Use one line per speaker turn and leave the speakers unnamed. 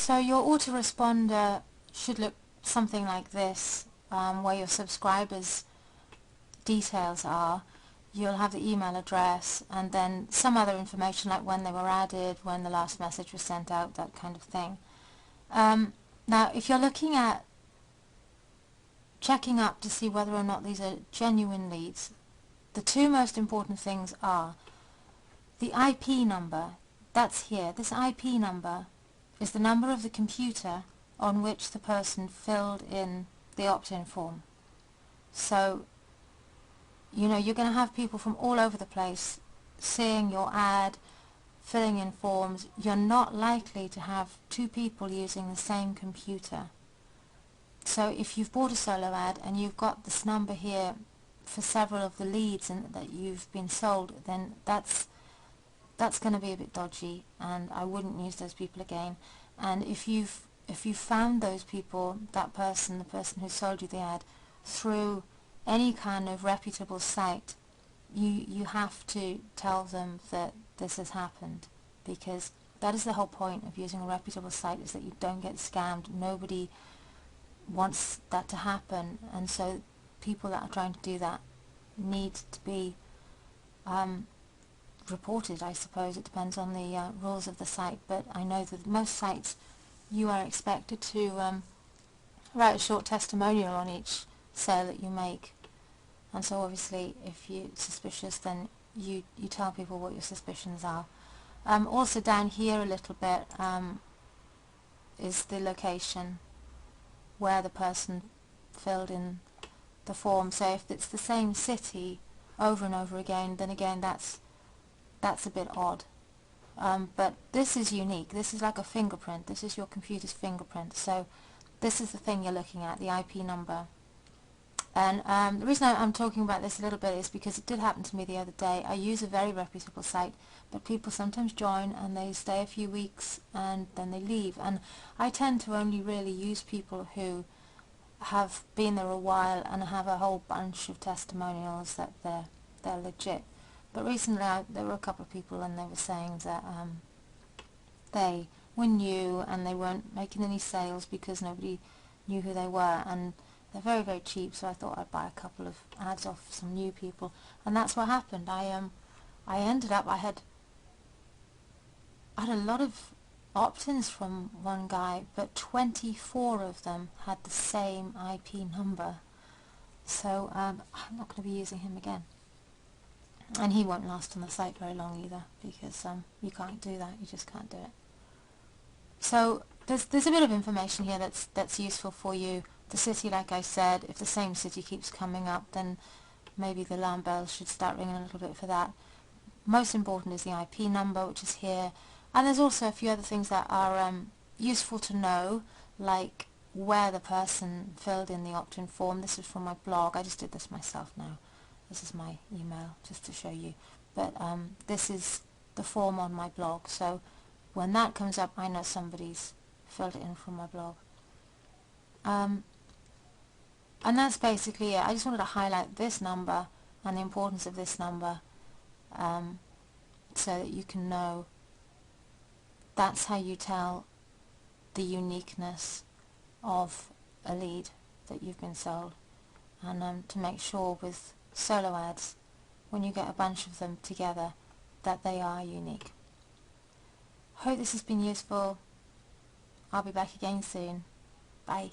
So your autoresponder should look something like this, where your subscribers' details are. You'll have the email address and then some other information like when they were added, when the last message was sent out, that kind of thing. Now if you're looking at checking up to see whether or not these are genuine leads, the two most important things are the IP number. That's here. This IP number is the number of the computer on which the person filled in the opt-in form. So, you know, you're going to have people from all over the place seeing your ad, filling in forms. You're not likely to have two people using the same computer. So if you've bought a solo ad and you've got this number here for several of the leads that you've been sold, then that's going to be a bit dodgy, and I wouldn't use those people again. And if you've found those people, the person who sold you the ad, through any kind of reputable site, you have to tell them that this has happened, because that is the whole point of using a reputable site, is that you don't get scammed. Nobody wants that to happen, and so people that are trying to do that need to be reported, I suppose. It depends on the rules of the site, but I know that most sites you are expected to write a short testimonial on each sale that you make, and so obviously if you're suspicious, then you tell people what your suspicions are. Also down here a little bit is the location where the person filled in the form. So if it's the same city over and over again, then again that's a bit odd. But this is unique. This is like a fingerprint. This is your computer's fingerprint. So this is the thing you're looking at, the IP number. And the reason I'm talking about this a little bit is because it did happen to me the other day. I use a very reputable site, but people sometimes join and they stay a few weeks and then they leave. And I tend to only really use people who have been there a while and have a whole bunch of testimonials that they're legit. But recently there were a couple of people and they were saying that they were new and they weren't making any sales because nobody knew who they were, and they're very, very cheap, so I thought I'd buy a couple of ads off some new people, and that's what happened. I ended up, I had a lot of opt-ins from one guy, but 24 of them had the same IP number, so I'm not going to be using him again. And he won't last on the site very long either, because you can't do that, you just can't do it. So there's a bit of information here that's useful for you. The city, like I said, if the same city keeps coming up, then maybe the alarm bells should start ringing a little bit for that. Most important is the IP number, which is here. And there's also a few other things that are useful to know, like where the person filled in the opt-in form. This is from my blog. I just did this myself now. This is my email, just to show you. But this is the form on my blog, so when that comes up, I know somebody's filled it in from my blog. And that's basically it. I just wanted to highlight this number and the importance of this number, so that you can know that's how you tell the uniqueness of a lead that you've been sold, and to make sure with solo ads, when you get a bunch of them together, that they are unique. Hope this has been useful. I'll be back again soon. Bye.